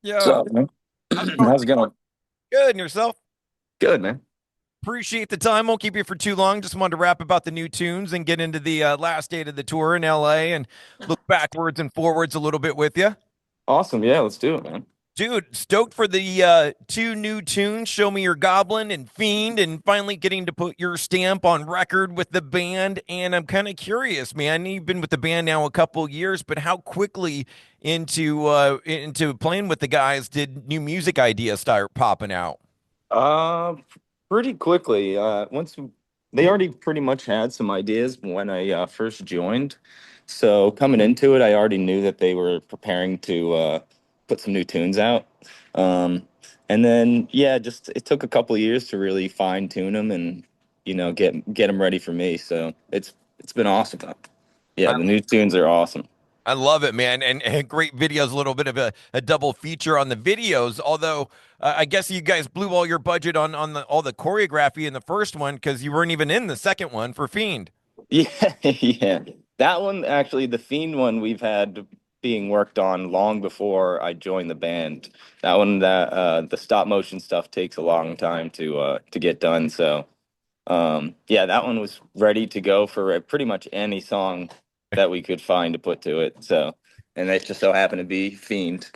Yo, So, man, how's it going? how's it going? Good, and yourself? Good, man. Appreciate the time. Won't keep you for too long. Just wanted to rap about the new tunes and get into the last date of the tour in LA and look backwards and forwards a little bit with you. Awesome. Yeah, let's do it, man. Dude, stoked for the two new tunes, Show Me Your Goblin and Fiend, and finally getting to put your stamp on record with the band. And I'm kind of curious, man. You've been with the band now a couple years, but how quickly into playing with the guys did new music ideas start popping out? Uh, Pretty quickly. They already pretty much had some ideas when I first joined. So coming into it, I already knew that they were preparing to put some new tunes out. Um, and then yeah, just it took a couple of years to really fine tune them and get them ready for me. So it's been awesome. Yeah, the new tunes are awesome. I love it, man, and great videos. A little bit of a double feature on the videos. Although I guess you guys blew all your budget on all the choreography in the first one because you weren't even in the second one for Fiend. Yeah, yeah. That one actually, the Fiend one we've had being worked on long before I joined the band. That one that the stop motion stuff takes a long time to get done. So yeah, that one was ready to go for pretty much any song that we could find to put to it. So and it just so happened to be Fiend.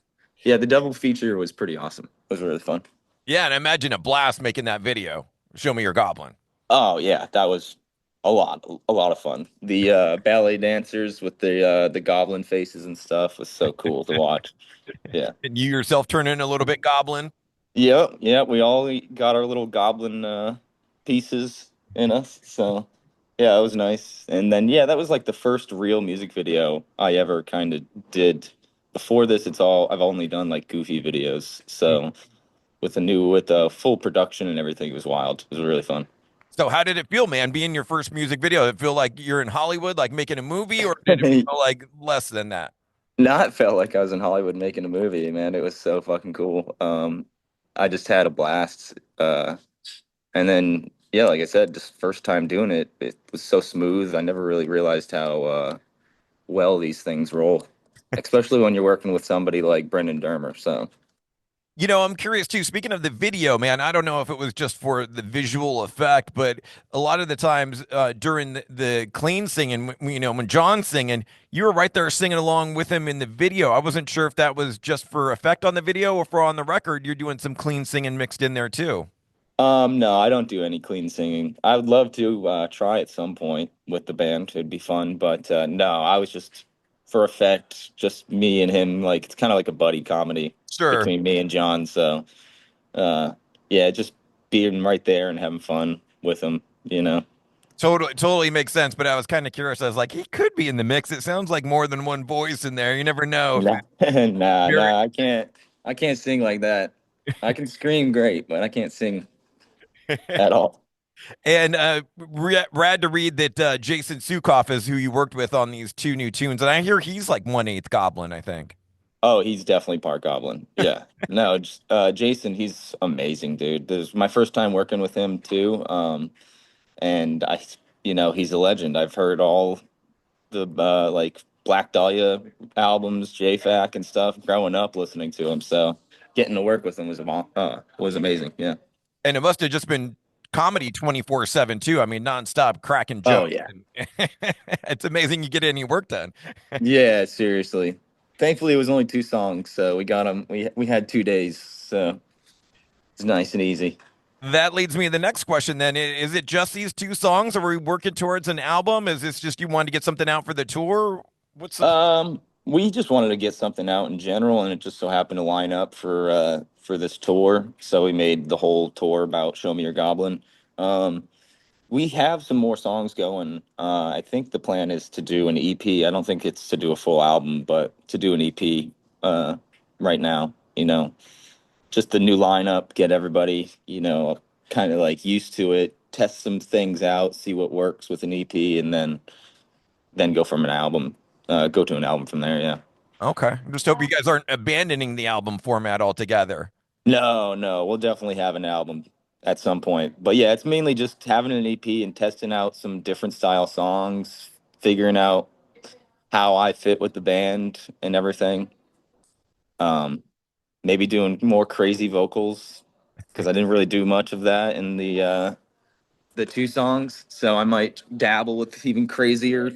Yeah, the double feature was pretty awesome. It was really fun. Yeah, and I imagine a blast making that video. Show me your goblin. Oh yeah, that was a lot of fun. The ballet dancers with the goblin faces and stuff was so cool to watch. Yeah. And you yourself turn in a little bit goblin. Yep, yeah, we all got our little goblin pieces in us. So yeah, it was nice. And then yeah, that was like the first real music video I ever kind of did. Before this, it's all I've only done like goofy videos. So with a full production and everything, it was wild. It was really fun. So how did it feel, man, being your first music video? Did it feel like you're in Hollywood, like making a movie, or did it feel like less than that? Not felt like I was in Hollywood making a movie, man. It was so fucking cool. I just had a blast. And then, yeah, like I said, just first time doing it, it was so smooth. I never really realized how well these things roll, especially when you're working with somebody like Brendan Dermer. So, I'm curious too. Speaking of the video, man, I don't know if it was just for the visual effect, but a lot of the times during the clean singing, when John's singing, you were right there singing along with him in the video. I wasn't sure if that was just for effect on the video or for on the record. You're doing some clean singing mixed in there too. no, I don't do any clean singing. I would love to try at some point with the band. It'd be fun, but no, I was just for effect, just me and him. Like it's kind of like a buddy comedy Sure. between me and John. So. uh yeah, just being right there and having fun with him. Totally makes sense. But I was kind of curious. I was like, he could be in the mix. It sounds like more than one voice in there. You never know if Nah, it's nah, very. nah, I can't sing like that. I can scream great, but I can't sing at all. And rad to read that Jason Sukoff is who you worked with on these two new tunes, and I hear he's like 1/8 Goblin, I think. Oh, he's definitely part goblin. Yeah. No, just Jason, he's amazing, dude. This is my first time working with him too. And he's a legend. I've heard all the like Black Dahlia albums, JFAC and stuff growing up listening to him. So getting to work with him was amazing. Yeah. And it must have just been comedy 24/7 too. I mean, nonstop cracking Oh jokes. yeah. And it's amazing you get any work done. Yeah, seriously. Thankfully it was only two songs, so we got them we had 2 days, so it's nice and easy. That leads me to the next question then. Is it just these two songs? Are we working towards an album? Is this just you wanted to get something out for the tour? What's the We just wanted to get something out in general, and it just so happened to line up for this tour. So we made the whole tour about Show Me Your Goblin. We have some more songs going. I think the plan is to do an EP. I don't think it's to do a full album, but to do an EP right now. Just the new lineup, get everybody, kind of like used to it, test some things out, see what works with an EP, and then go to an album from there. Yeah. Okay. Just hope you guys aren't abandoning the album format altogether. No, no, we'll definitely have an album at some point. But yeah, it's mainly just having an EP and testing out some different style songs, figuring out how I fit with the band and everything. Um, maybe doing more crazy vocals because I didn't really do much of that in the two songs. So I might dabble with even crazier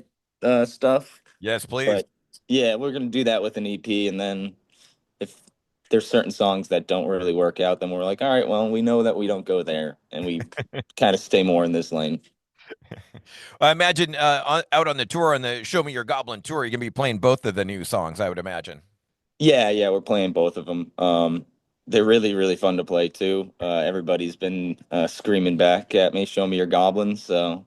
stuff. Yes, please. But yeah, we're gonna do that with an EP, and then if there's certain songs that don't really work out, then we're like, all right, well, we know that we don't go there, and we kind of stay more in this lane. I imagine out on the tour, on the Show Me Your Goblin tour, you're gonna be playing both of the new songs, I would imagine. Yeah, yeah, we're playing both of them. They're really, really fun to play too. Everybody's been screaming back at me, "Show me your goblins," so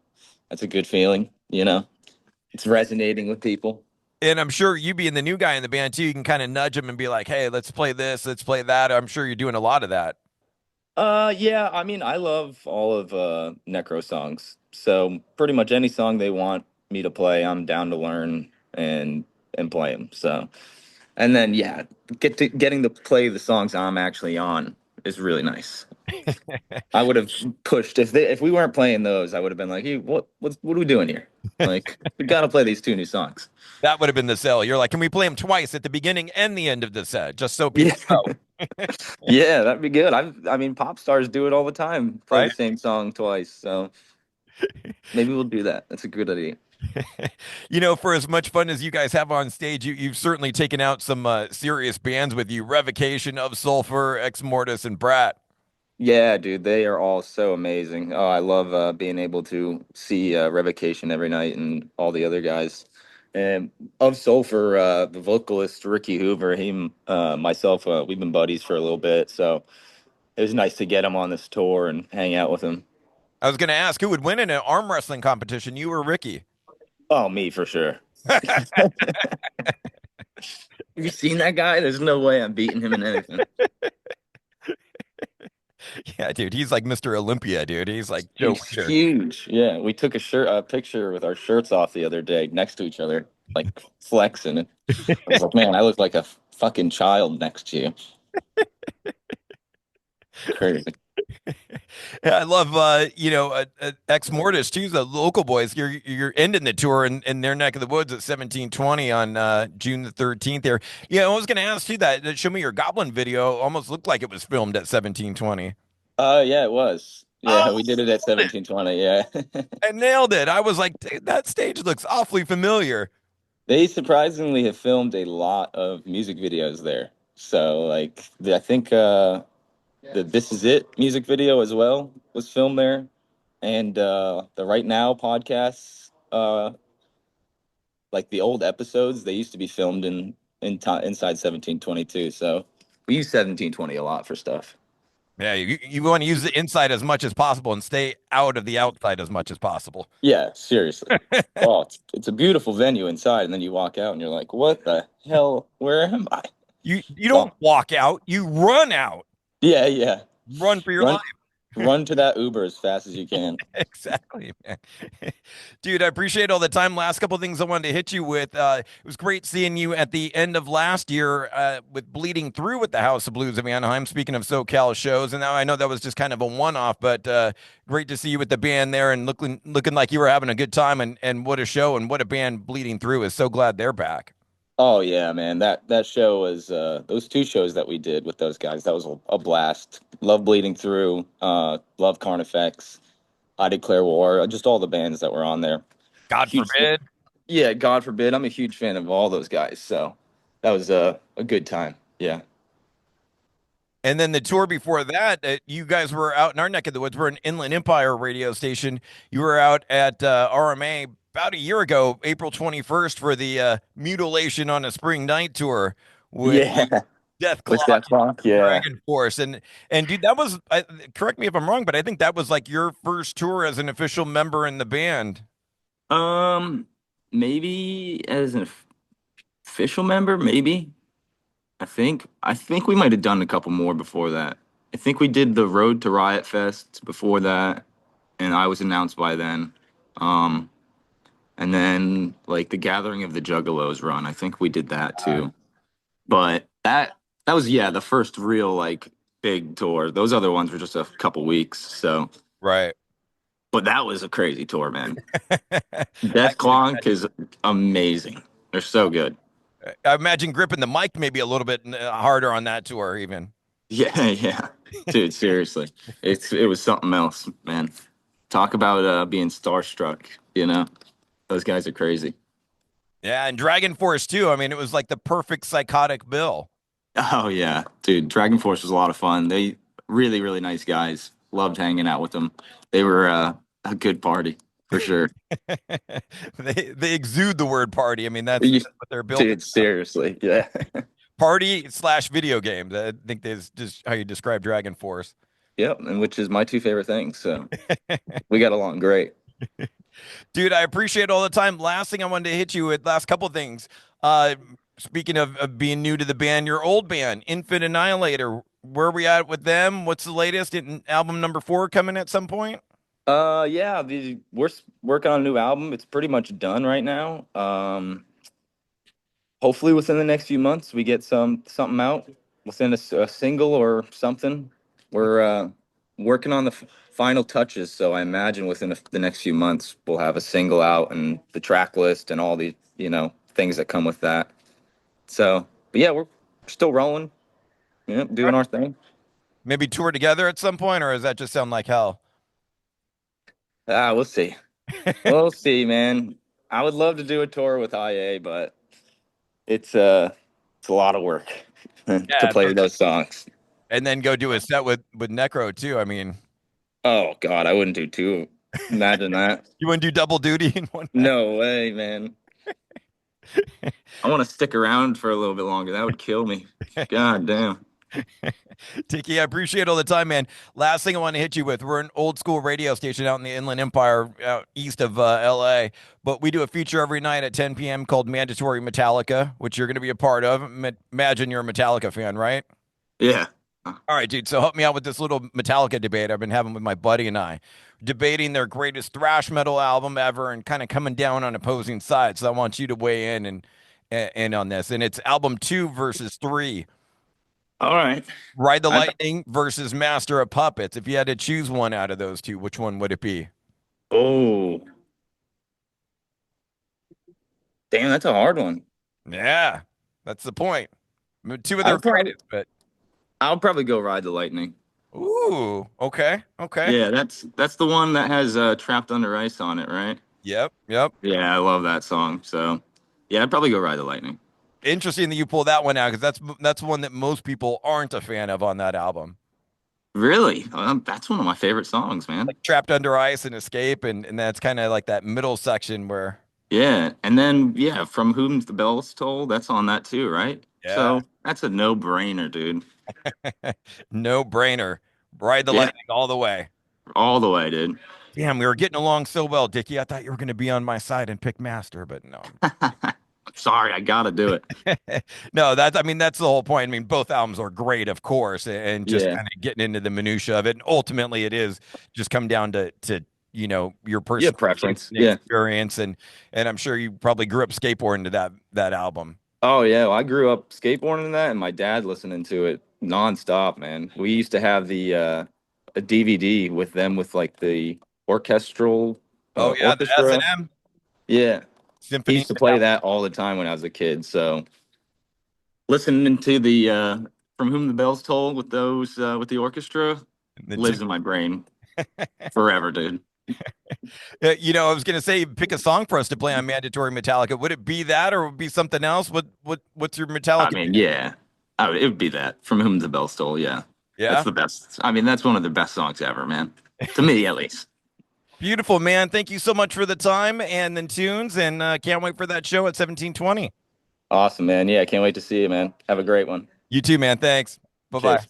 that's a good feeling. It's resonating with people. And I'm sure you being the new guy in the band too, you can kind of nudge them and be like, "Hey, let's play this, let's play that." I'm sure you're doing a lot of that. Yeah, I mean, I love all of Necro songs, so pretty much any song they want me to play, I'm down to learn and play them. So, and then yeah, getting to play the songs I'm actually on is really nice. I would have pushed if we weren't playing those. I would have been like, "Hey, what are we doing here? Like, we got to play these two new songs." That would have been the sell. You're like, "Can we play them twice at the beginning and the end of the set, just so Yeah, people know?" yeah, that'd be good. I mean, pop stars do it all the time. Play the Right? same song twice. So maybe we'll do that. That's a good idea. For as much fun as you guys have on stage, you've certainly taken out some serious bands with you: Revocation, Of Sulfur, Ex Mortis, and Brat. Yeah, dude, they are all so amazing. Oh, I love being able to see Revocation every night and all the other guys. And of Sulfur, the vocalist Ricky Hoover, myself, we've been buddies for a little bit, so it was nice to get him on this tour and hang out with him. I was going to ask who would win in an arm wrestling competition, you or Ricky? Oh, me for sure. Have you seen that guy? There's no way I'm beating him in anything. Yeah, dude, he's like Mr. Olympia, dude. He's like Joe He's Weider. huge. Yeah, we took a picture with our shirts off the other day next to each other, like flexing. I was like, man, I look like a fucking child next to you. Crazy. Yeah, I love Ex Mortis too. The local boys. You're ending the tour in their neck of the woods at 1720 on June the 13th. There. Yeah, I was going to ask you that. Show Me Your Goblin video almost looked like it was filmed at 1720. Yeah, it was. Oh, Yeah, we did it at nailed it. 1720. Yeah. I nailed it. I was like, "Dude, that stage looks awfully familiar." They surprisingly have filmed a lot of music videos there. So like I think the This Is It music video as well was filmed there. And the Right Now podcasts, like the old episodes, they used to be filmed inside 1722. So we use 1720 a lot for stuff. Yeah, you want to use the inside as much as possible and stay out of the outside as much as possible. Yeah, seriously. Oh, it's a beautiful venue inside, and then you walk out and you're like, what the hell? Where am I? You Oh, don't walk out, you run out. yeah, yeah. Run for your Run life. run to that Uber as fast as you can. Exactly, man. Dude, I appreciate all the time. Last couple of things I wanted to hit you with. It was great seeing you at the end of last year with Bleeding Through with the House of Blues of Anaheim. Speaking of SoCal shows, and now I know that was just kind of a one-off, but great to see you with the band there and looking like you were having a good time. And what a show and what a band Bleeding Through is. So glad they're back. Oh yeah, man. That show was those two shows that we did with those guys. That was a blast. Love Bleeding Through. Love Carnifex. I Declare War. Just all the bands that were on there. God Huge. forbid. Yeah, God forbid. I'm a huge fan of all those guys. So that was a good time. Yeah. And then the tour before that, you guys were out in our neck of the woods. We're an Inland Empire radio station. You were out at RMA about a year ago, April 21st, for the Mutilation on a Spring Night tour with Yeah. With Dethklok that clock. Yeah. and Dragonforce. And dude, that was correct me if I'm wrong, but I think that was like your first tour as an official member in the band. Um, maybe as an official member, maybe. I think we might have done a couple more before that. I think we did the Road to Riot Fest before that, and I was announced by then. Um, and then like the Gathering of the Juggalos run, I think we did that too. But that was yeah, the first real like big tour. Those other ones were just a couple weeks. So, Right. but that was a crazy tour, man. I can Dethklok is amazing. They're so good. I imagine gripping the mic maybe a little bit harder on that tour, even. Yeah, yeah, dude. Seriously, it was something else, man. Talk about being starstruck. You know, those guys are crazy. Yeah, and Dragon Force too. I mean, it was like the perfect psychotic bill. Oh yeah, dude. Dragonforce was a lot of fun. They really, really nice guys. Loved hanging out with them. They were a good party for sure. They exude the word party. I mean, You- that's what they're built. Dude, seriously, yeah. Party slash video games. I think that's just how you describe Dragon Force. Yep, and which is my two favorite things. So we got along great. Dude, I appreciate all the time. Last thing I wanted to hit you with, last couple of things. Uh, Speaking of being new to the band, your old band, Infant Annihilator, where are we at with them? What's the latest? In album number 4 coming at some point? Yeah, working on a new album. It's pretty much done right now. Hopefully within the next few months we get something out within a single or something. We're working on the final touches, so I imagine within the next few months we'll have a single out and the track list and all the things that come with that. So, but yeah, we're still rolling, doing our thing. Maybe tour together at some point, or does that just sound like hell? We'll see. We'll see, man. I would love to do a tour with IA, but it's a lot of work to Yeah, play those songs. and then go do a set with Necro too. I mean, Oh God, I wouldn't do two. Imagine that. you wouldn't do double duty in one night. No way, man. I want to stick around for a little bit longer. That would kill me. God damn. Tiki, I appreciate all the time, man. Last thing I want to hit you with, we're an old school radio station out in the Inland Empire, out east of LA, but we do a feature every night at 10 p.m. called Mandatory Metallica, which you're going to be a part of. Imagine you're a Metallica fan, right? Yeah. All right, dude. So help me out with this little Metallica debate I've been having with my buddy and I, debating their greatest thrash metal album ever and kind of coming down on opposing sides. So I want you to weigh in and on this. And it's album 2 versus 3. All right. Ride the I Lightning versus Master of Puppets. If you had to choose one out of those two, which one would it be? oh damn, that's a hard one. Yeah, that's the point. I mean, two of I'll their probably greatest, but I'll probably go Ride the Lightning. ooh, okay, okay. Yeah, that's the one that has Trapped Under Ice on it, right? Yep, yep. Yeah, I love that song. So yeah, I'd probably go Ride the Lightning. Interesting that you pull that one out because that's one that most people aren't a fan of on that album. Really? That's one of my favorite songs, man. Like Trapped Under Ice and Escape, and that's kind of like that middle section where, Yeah, and then yeah, From Whom the Bells Toll, that's on that too, right? yeah, So that's a no-brainer, dude. no brainer. Ride the Yeah, Lightning all the way. all the way, dude. Damn, we were getting along so well, Dickie. I thought you were going to be on my side and pick Master, but no. I'm sorry, I gotta do it. No, that's I mean that's the whole point. I mean, both albums are great, of course, and just Yeah, kind of getting into the minutia of it. And ultimately, it is just come down to your yeah, personal taste preference. and Yeah. experience, and I'm sure you probably grew up skateboarding to that album. Oh yeah, well, I grew up skateboarding in that, and my dad listening to it nonstop, man. We used to have the a DVD with them with like the orchestral Oh yeah, the S and orchestra. M Yeah, he Symphony used to play that all the time when I was a kid. So listening to the From Whom the Bells Toll with those with the orchestra the lives in my brain forever, dude. I was gonna say pick a song for us to play on Mandatory Metallica. Would it be that, or would it be something else? What's your I Metallica mean, pick? yeah, it would be that From Whom the Bells Toll. Yeah, that's Yeah, the best. I mean, that's one of the best songs ever, man. To me, at least. beautiful man. Thank you so much for the time and the tunes, and can't wait for that show at 1720. Awesome, man. Yeah, I can't wait to see you, man. Have a great one. You too, man. Thanks. Bye bye. Cheers.